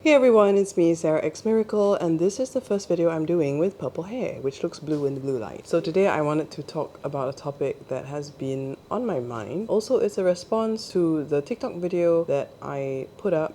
Hey everyone, it's me, sarahxmiracle, and this is the first video I'm doing with purple hair, which looks blue in the blue light. So today I wanted to talk about a topic that has been on my mind. Also, it's a response to the TikTok video that I put up.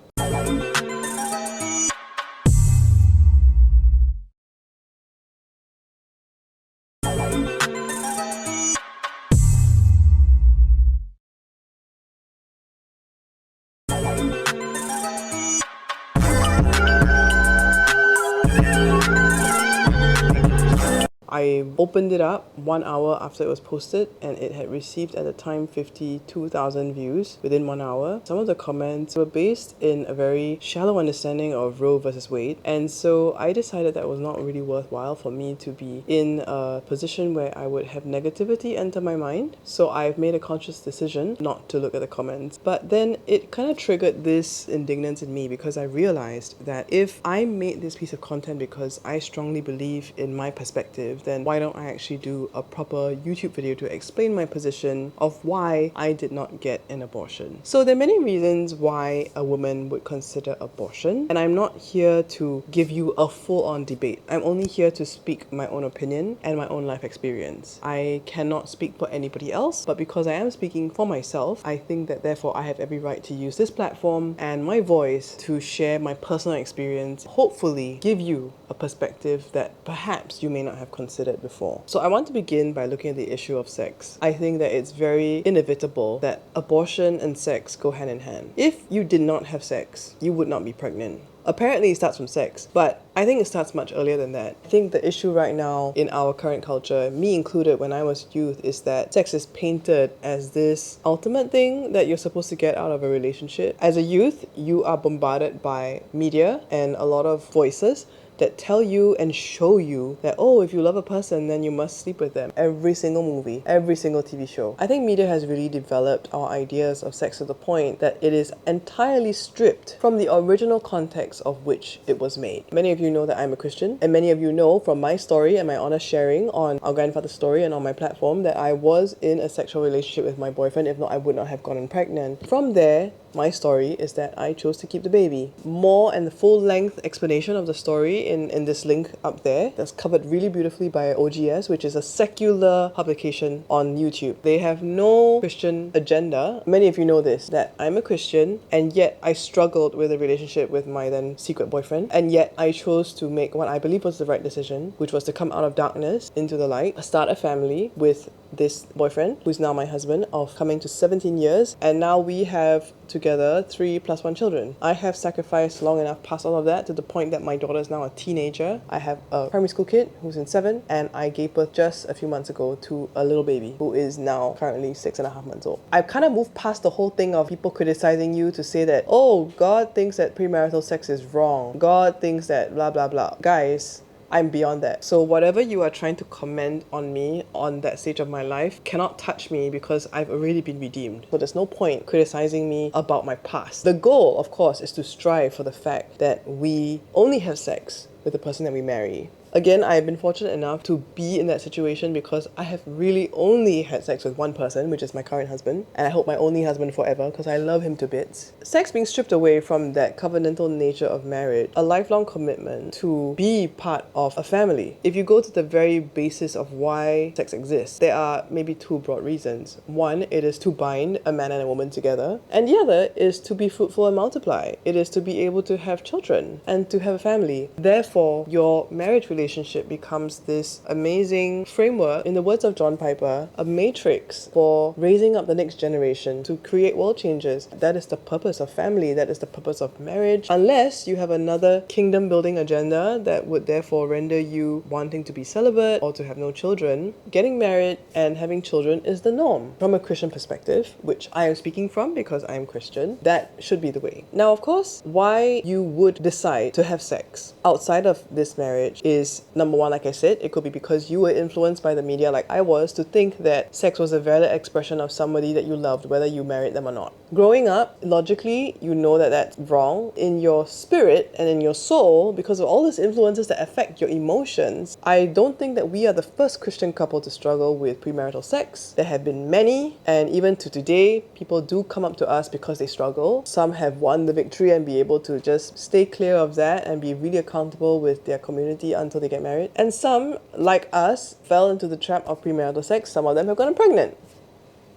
I opened it up 1 hour after it was posted, and it had received at the time 52,000 views within 1 hour. Some of the comments were based in a very shallow understanding of Roe versus Wade, and so I decided that it was not really worthwhile for me to be in a position where I would have negativity enter my mind. So I've made a conscious decision not to look at the comments. But then it kind of triggered this indignance in me because I realized that if I made this piece of content because I strongly believe in my perspective, then why don't I actually do a proper YouTube video to explain my position of why I did not get an abortion. So there are many reasons why a woman would consider abortion, and I'm not here to give you a full-on debate. I'm only here to speak my own opinion and my own life experience. I cannot speak for anybody else, but because I am speaking for myself, I think that therefore I have every right to use this platform and my voice to share my personal experience, hopefully give you a perspective that perhaps you may not have considered before. So I want to begin by looking at the issue of sex. I think that it's very inevitable that abortion and sex go hand in hand. If you did not have sex, you would not be pregnant. Apparently it starts from sex, but I think it starts much earlier than that. I think the issue right now in our current culture, me included when I was youth, is that sex is painted as this ultimate thing that you're supposed to get out of a relationship. As a youth, you are bombarded by media and a lot of voices that tell you and show you that, oh, if you love a person, then you must sleep with them. Every single movie, every single TV show. I think media has really developed our ideas of sex to the point that it is entirely stripped from the original context of which it was made. Many of you know that I'm a Christian, and many of you know from my story and my honest sharing on Our Grandfather's Story and on my platform that I was in a sexual relationship with my boyfriend. If not, I would not have gotten pregnant. From there, my story is that I chose to keep the baby. More and the full-length explanation of the story in this link up there that's covered really beautifully by OGS, which is a secular publication on YouTube. They have no Christian agenda. Many of you know this, that I'm a Christian, and yet I struggled with a relationship with my then secret boyfriend, and yet I chose to make what I believe was the right decision, which was to come out of darkness into the light, start a family with this boyfriend, who's now my husband, of coming to 17 years, and now we have together 3 + 1 children. I have sacrificed long enough past all of that to the point that my daughter is now a teenager. I have a primary school kid who's in 7, and I gave birth just a few months ago to a little baby who is now currently 6.5 months old. I've kind of moved past the whole thing of people criticizing you to say that, oh, God thinks that premarital sex is wrong. God thinks that blah blah blah. Guys, I'm beyond that. So whatever you are trying to comment on me on that stage of my life cannot touch me because I've already been redeemed. So there's no point criticizing me about my past. The goal, of course, is to strive for the fact that we only have sex with the person that we marry. Again, I've been fortunate enough to be in that situation because I have really only had sex with one person, which is my current husband, and I hope my only husband forever because I love him to bits. Sex being stripped away from that covenantal nature of marriage, a lifelong commitment to be part of a family. If you go to the very basis of why sex exists, there are maybe 2 broad reasons. One, it is to bind a man and a woman together, and the other is to be fruitful and multiply. It is to be able to have children and to have a family. Therefore, your marriage relationship becomes this amazing framework, in the words of John Piper, a matrix for raising up the next generation to create world changes. That is the purpose of family. That is the purpose of marriage. Unless you have another kingdom building agenda that would therefore render you wanting to be celibate or to have no children, getting married and having children is the norm. From a Christian perspective, which I am speaking from because I am Christian, that should be the way. Now, of course, why you would decide to have sex outside of this marriage is is, number one, like I said, it could be because you were influenced by the media like I was to think that sex was a valid expression of somebody that you loved, whether you married them or not. Growing up, logically, you know that that's wrong. In your spirit and in your soul, because of all these influences that affect your emotions, I don't think that we are the first Christian couple to struggle with premarital sex. There have been many, and even to today, people do come up to us because they struggle. Some have won the victory and be able to just stay clear of that and be really accountable with their community until they get married. And some, like us, fell into the trap of premarital sex. Some of them have gotten pregnant.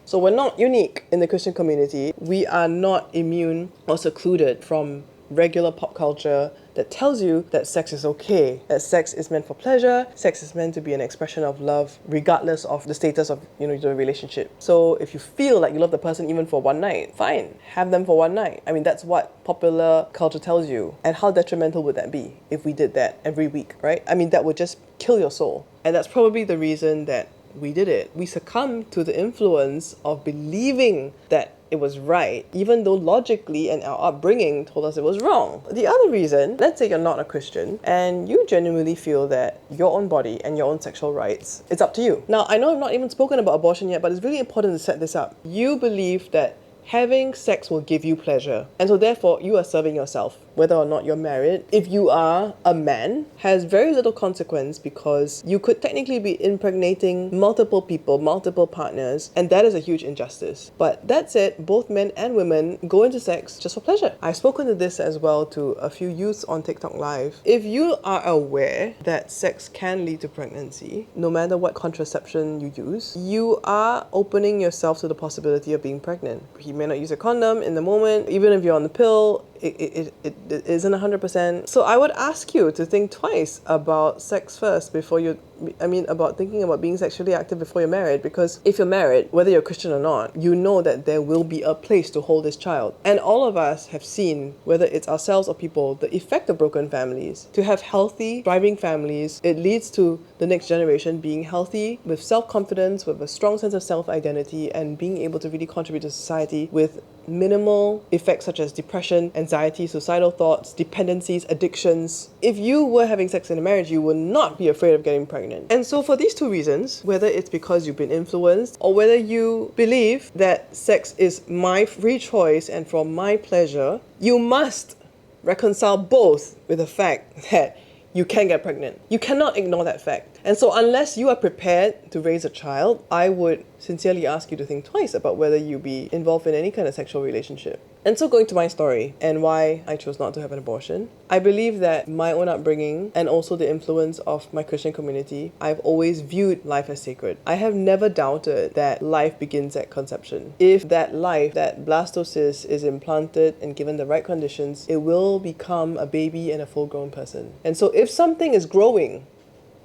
So we're not unique in the Christian community. We are not immune or secluded from regular pop culture that tells you that sex is okay, that sex is meant for pleasure, sex is meant to be an expression of love, regardless of the status of, the relationship. So if you feel like you love the person even for one night, fine, have them for one night. I mean, that's what popular culture tells you. And how detrimental would that be if we did that every week, right? I mean, that would just kill your soul. And that's probably the reason that we did it. We succumbed to the influence of believing that it was right, even though logically and our upbringing told us it was wrong. The other reason, let's say you're not a Christian and you genuinely feel that your own body and your own sexual rights, it's up to you. Now, I know I've not even spoken about abortion yet, but it's really important to set this up. You believe that having sex will give you pleasure. And so therefore, you are serving yourself, whether or not you're married. If you are a man, has very little consequence because you could technically be impregnating multiple people, multiple partners, and that is a huge injustice. But that said, both men and women go into sex just for pleasure. I've spoken to this as well to a few youths on TikTok Live. If you are aware that sex can lead to pregnancy, no matter what contraception you use, you are opening yourself to the possibility of being pregnant. You may not use a condom in the moment, even if you're on the pill, it isn't 100%. So I would ask you to think twice about sex first before about thinking about being sexually active before you're married, because if you're married, whether you're Christian or not, you know that there will be a place to hold this child. And all of us have seen, whether it's ourselves or people, the effect of broken families. To have healthy, thriving families, it leads to the next generation being healthy, with self-confidence, with a strong sense of self-identity, and being able to really contribute to society with minimal effects such as depression, anxiety, suicidal thoughts, dependencies, addictions. If you were having sex in a marriage, you would not be afraid of getting pregnant. And so for these two reasons, whether it's because you've been influenced or whether you believe that sex is my free choice and for my pleasure, you must reconcile both with the fact that you can get pregnant. You cannot ignore that fact. And so unless you are prepared to raise a child, I would sincerely ask you to think twice about whether you be involved in any kind of sexual relationship. And so going to my story and why I chose not to have an abortion, I believe that my own upbringing and also the influence of my Christian community, I've always viewed life as sacred. I have never doubted that life begins at conception. If that life, that blastocyst, is implanted and given the right conditions, it will become a baby and a full-grown person. And so if something is growing,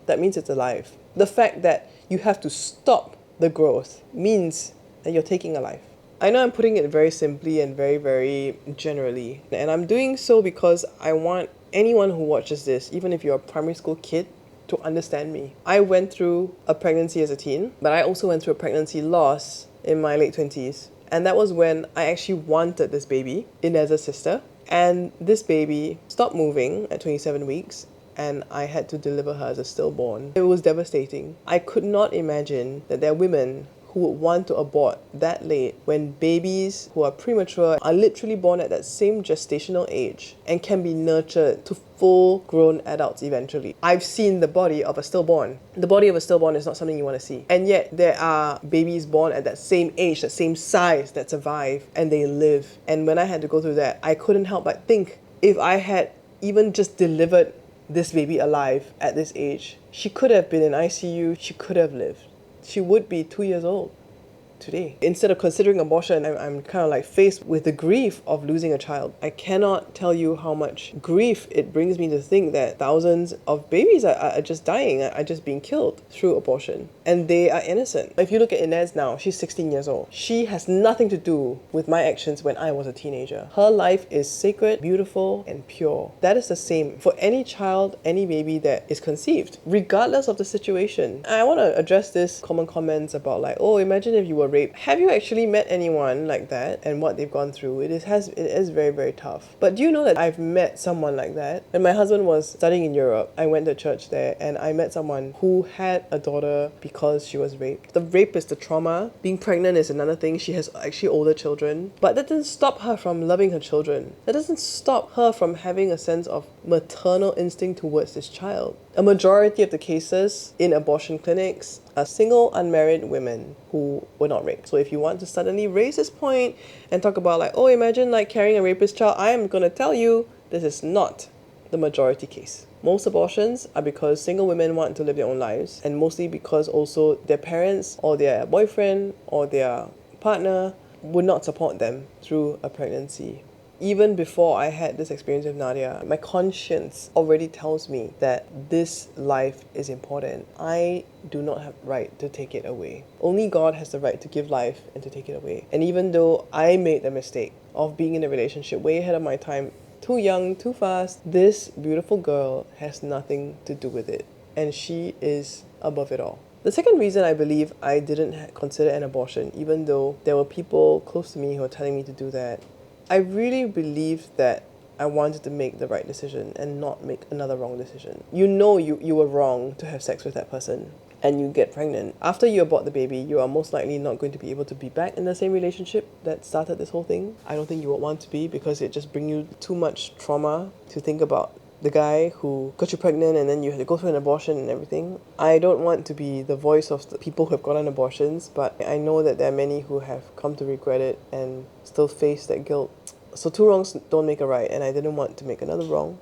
that means it's alive. The fact that you have to stop the growth means that you're taking a life. I know I'm putting it very simply and very, very generally. And I'm doing so because I want anyone who watches this, even if you're a primary school kid, to understand me. I went through a pregnancy as a teen, but I also went through a pregnancy loss in my late 20s. And that was when I actually wanted this baby, Inez's sister. And this baby stopped moving at 27 weeks. And I had to deliver her as a stillborn. It was devastating. I could not imagine that there are women who would want to abort that late when babies who are premature are literally born at that same gestational age and can be nurtured to full-grown adults eventually. I've seen the body of a stillborn. The body of a stillborn is not something you want to see. And yet there are babies born at that same age, that same size, that survive and they live. And when I had to go through that, I couldn't help but think, if I had even just delivered this baby alive at this age, she could have been in ICU, she could have lived. She would be 2 years old today. Instead of considering abortion, I'm kind of like faced with the grief of losing a child. I cannot tell you how much grief it brings me to think that thousands of babies are just dying, are just being killed through abortion. And they are innocent. If you look at Inez now, she's 16 years old. She has nothing to do with my actions when I was a teenager. Her life is sacred, beautiful, and pure. That is the same for any child, any baby that is conceived, regardless of the situation. I want to address this common comments about like, oh, imagine if you were rape. Have you actually met anyone like that and what they've gone through? It is very, very tough. But do you know that I've met someone like that? When my husband was studying in Europe, I went to church there and I met someone who had a daughter because she was raped. The rape is the trauma. Being pregnant is another thing. She has actually older children. But that doesn't stop her from loving her children. That doesn't stop her from having a sense of maternal instinct towards this child. A majority of the cases in abortion clinics are single unmarried women who were not raped. So if you want to suddenly raise this point and talk about like, oh, imagine like carrying a rapist child, I am going to tell you this is not the majority case. Most abortions are because single women want to live their own lives, and mostly because also their parents or their boyfriend or their partner would not support them through a pregnancy. Even before I had this experience with Nadia, my conscience already tells me that this life is important. I do not have the right to take it away. Only God has the right to give life and to take it away. And even though I made the mistake of being in a relationship way ahead of my time, too young, too fast, this beautiful girl has nothing to do with it. And she is above it all. The second reason I believe I didn't consider an abortion, even though there were people close to me who were telling me to do that, I really believe that I wanted to make the right decision and not make another wrong decision. You know you were wrong to have sex with that person and you get pregnant. After you abort the baby, you are most likely not going to be able to be back in the same relationship that started this whole thing. I don't think you would want to be, because it just brings you too much trauma to think about the guy who got you pregnant and then you had to go through an abortion and everything. I don't want to be the voice of the people who have gotten abortions, but I know that there are many who have come to regret it and still face that guilt. So 2 wrongs don't make a right, and I didn't want to make another wrong.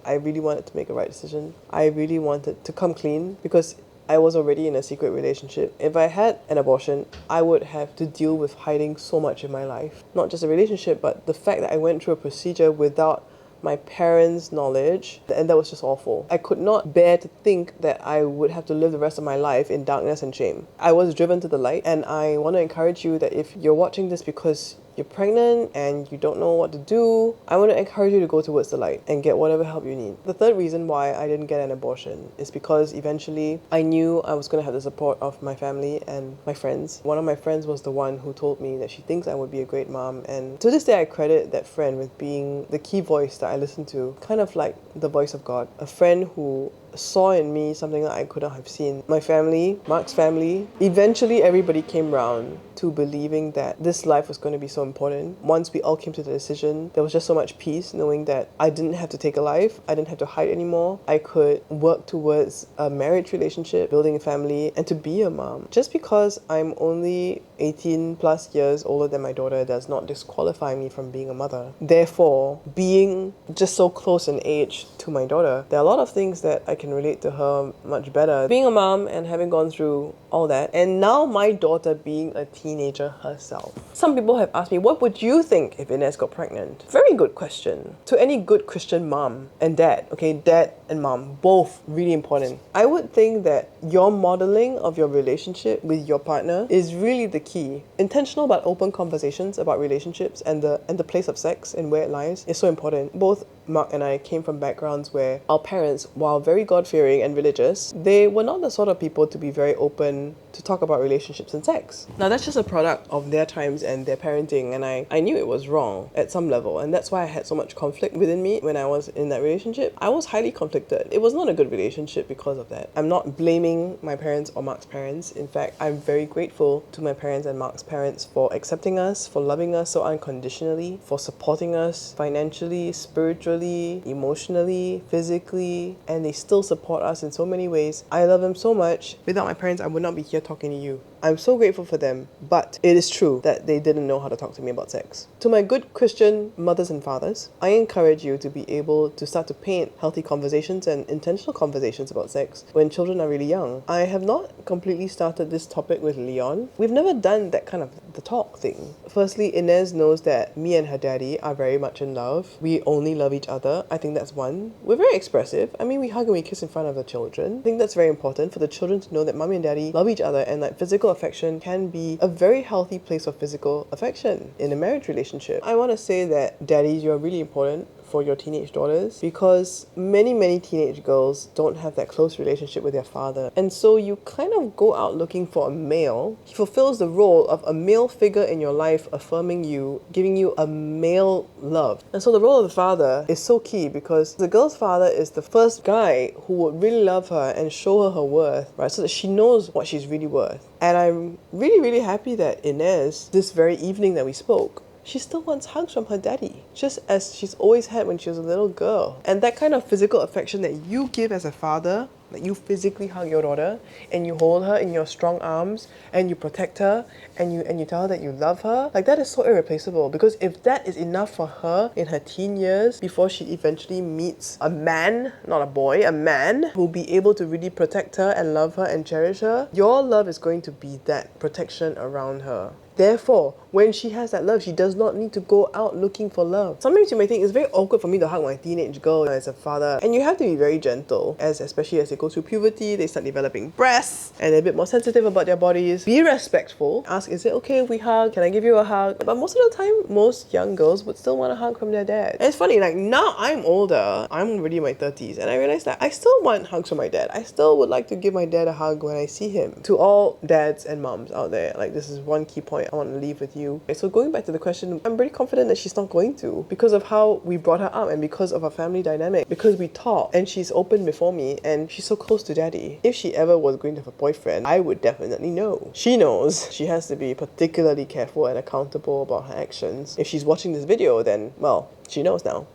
I really wanted to make a right decision. I really wanted to come clean because I was already in a secret relationship. If I had an abortion, I would have to deal with hiding so much in my life. Not just a relationship, but the fact that I went through a procedure without my parents' knowledge, and that was just awful. I could not bear to think that I would have to live the rest of my life in darkness and shame. I was driven to the light, and I want to encourage you that if you're watching this because you're pregnant and you don't know what to do, I want to encourage you to go towards the light and get whatever help you need. The third reason why I didn't get an abortion is because eventually I knew I was going to have the support of my family and my friends. One of my friends was the one who told me that she thinks I would be a great mom, and to this day I credit that friend with being the key voice that I listened to, kind of like the voice of God. A friend who saw in me something that I could not have seen. My family, Mark's family, eventually everybody came round to believing that this life was going to be so important. Once we all came to the decision, there was just so much peace knowing that I didn't have to take a life, I didn't have to hide anymore. I could work towards a marriage relationship, building a family, and to be a mom. Just because I'm only 18 plus years older than my daughter does not disqualify me from being a mother. Therefore, being just so close in age to my daughter, there are a lot of things that I can relate to her much better. Being a mom and having gone through all that, and now my daughter being a teenager herself. Some people have asked me, what would you think if Inez got pregnant? Very good question. To any good Christian mom and dad, okay, dad and mom, both really important. I would think that your modeling of your relationship with your partner is really the key. Intentional but open conversations about relationships and the place of sex and where it lies is so important. Both Mark and I came from backgrounds where our parents, while very God-fearing and religious, they were not the sort of people to be very open to talk about relationships and sex. Now that's just a product of their times and their parenting, and I knew it was wrong at some level, and that's why I had so much conflict within me when I was in that relationship. I was highly conflicted. It was not a good relationship because of that. I'm not blaming my parents or Mark's parents. In fact, I'm very grateful to my parents and Mark's parents for accepting us, for loving us so unconditionally, for supporting us financially, spiritually, emotionally, physically, and they still support us in so many ways. I love them so much. Without my parents, I would not be here talking to you. I'm so grateful for them, but it is true that they didn't know how to talk to me about sex. To my good Christian mothers and fathers, I encourage you to be able to start to paint healthy conversations and intentional conversations about sex when children are really young. I have not completely started this topic with Leon. We've never done that kind of the talk thing. Firstly, Inez knows that me and her daddy are very much in love. We only love each other. I think that's one. We're very expressive. I mean, we hug and we kiss in front of the children. I think that's very important for the children to know that mommy and daddy love each other, and that physical affection can be a very healthy place of physical affection in a marriage relationship. I want to say that daddies, you're really important for your teenage daughters, because many teenage girls don't have that close relationship with their father. And so you kind of go out looking for a male. He fulfills the role of a male figure in your life, affirming you, giving you a male love. And so the role of the father is so key, because the girl's father is the first guy who would really love her and show her her worth, right? So that she knows what she's really worth. And I'm really happy that Inez, this very evening that we spoke, she still wants hugs from her daddy, just as she's always had when she was a little girl. And that kind of physical affection that you give as a father, that you physically hug your daughter and you hold her in your strong arms and you protect her and you tell her that you love her, like, that is so irreplaceable. Because if that is enough for her in her teen years, before she eventually meets a man, not a boy, a man who'll be able to really protect her and love her and cherish her, your love is going to be that protection around her. Therefore, when she has that love, she does not need to go out looking for love. Sometimes you may think it's very awkward for me to hug my teenage girl as a father, and you have to be very gentle, especially as they go through puberty, they start developing breasts, and they're a bit more sensitive about their bodies. Be respectful. Ask, is it okay if we hug? Can I give you a hug? But most of the time, most young girls would still want a hug from their dad. And it's funny, like, now I'm older, I'm already in my 30s, and I realize that I still want hugs from my dad. I still would like to give my dad a hug when I see him. To all dads and moms out there, like, this is one key point I want to leave with you. Okay, so going back to the question, I'm pretty confident that she's not going to, because of how we brought her up and because of our family dynamic, because we talk and she's open before me and she's so close to daddy. If she ever was going to have a boyfriend, I would definitely know. She knows she has to be particularly careful and accountable about her actions. If she's watching this video, then, well, she knows now.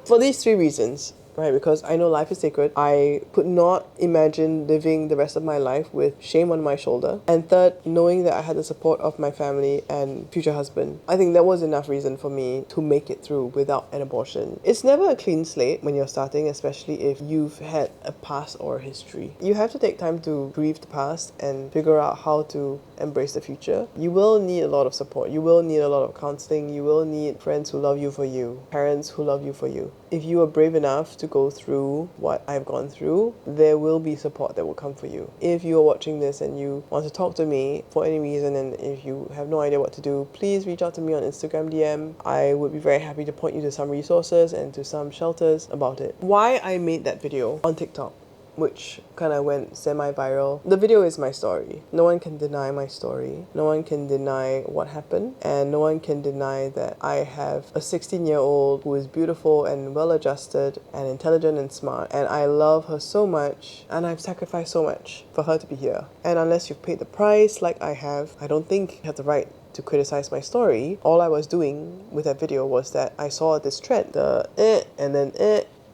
For these 3 reasons, right? Because I know life is sacred. I could not imagine living the rest of my life with shame on my shoulder. And third, knowing that I had the support of my family and future husband. I think that was enough reason for me to make it through without an abortion. It's never a clean slate when you're starting, especially if you've had a past or a history. You have to take time to grieve the past and figure out how to embrace the future. You will need a lot of support. You will need a lot of counseling. You will need friends who love you for you, parents who love you for you. If you are brave enough to go through what I've gone through, there will be support that will come for you. If you are watching this and you want to talk to me for any reason, and if you have no idea what to do, please reach out to me on Instagram DM. I would be very happy to point you to some resources and to some shelters about it. Why I made that video on TikTok, which kind of went semi-viral. The video is my story. No one can deny my story. No one can deny what happened. And no one can deny that I have a 16-year-old who is beautiful and well-adjusted and intelligent and smart. And I love her so much. And I've sacrificed so much for her to be here. And unless you've paid the price like I have, I don't think you have the right to criticize my story. All I was doing with that video was that I saw this trend, and then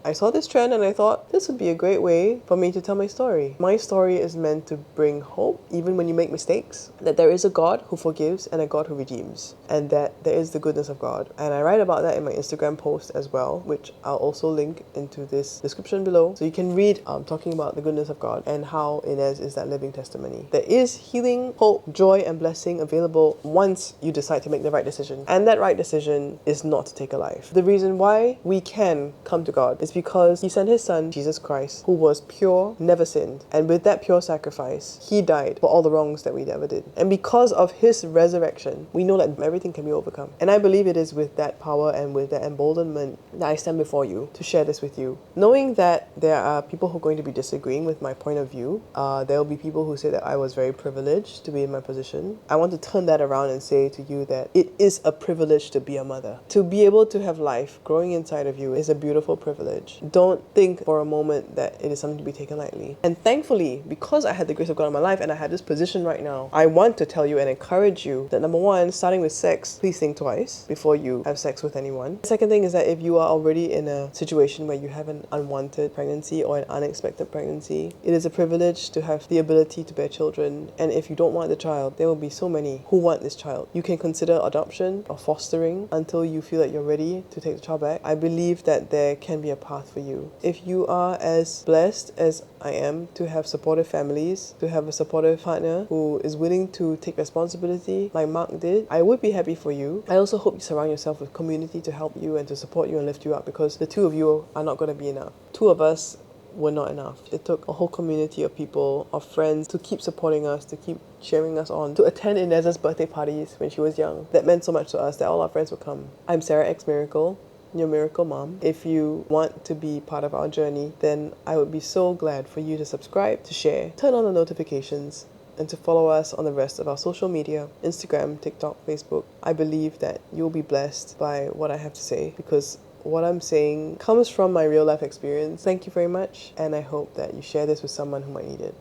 I saw this trend and I thought this would be a great way for me to tell my story. My story is meant to bring hope, even when you make mistakes, that there is a God who forgives and a God who redeems, and that there is the goodness of God. And I write about that in my Instagram post as well, which I'll also link into this description below. So you can read talking about the goodness of God and how Inez is that living testimony. There is healing, hope, joy, and blessing available once you decide to make the right decision. And that right decision is not to take a life. The reason why we can come to God is because He sent His Son, Jesus Christ, who was pure, never sinned. And with that pure sacrifice, He died for all the wrongs that we ever did. And because of His resurrection, we know that everything can be overcome. And I believe it is with that power and with that emboldenment that I stand before you to share this with you. Knowing that there are people who are going to be disagreeing with my point of view, there will be people who say that I was very privileged to be in my position. I want to turn that around and say to you that it is a privilege to be a mother. To be able to have life growing inside of you is a beautiful privilege. Don't think for a moment that it is something to be taken lightly. And thankfully, because I had the grace of God in my life and I have this position right now, I want to tell you and encourage you that, number one, starting with sex, please think twice before you have sex with anyone. The second thing is that if you are already in a situation where you have an unwanted pregnancy or an unexpected pregnancy, it is a privilege to have the ability to bear children. And if you don't want the child, there will be so many who want this child. You can consider adoption or fostering until you feel that you're ready to take the child back. I believe that there can be a path for you. If you are as blessed as I am to have supportive families, to have a supportive partner who is willing to take responsibility like Mark did, I would be happy for you. I also hope you surround yourself with community to help you and to support you and lift you up, because the two of you are not going to be enough. Two of us were not enough. It took a whole community of people, of friends, to keep supporting us, to keep cheering us on, to attend Inez's birthday parties when she was young. That meant so much to us that all our friends would come. I'm Sarah X Miracle. your miracle mom. If you want to be part of our journey, then I would be so glad for you to subscribe, to share, turn on the notifications, and to follow us on the rest of our social media, Instagram, TikTok, Facebook. I believe that you'll be blessed by what I have to say, because what I'm saying comes from my real life experience. Thank you very much, and I hope that you share this with someone who might need it.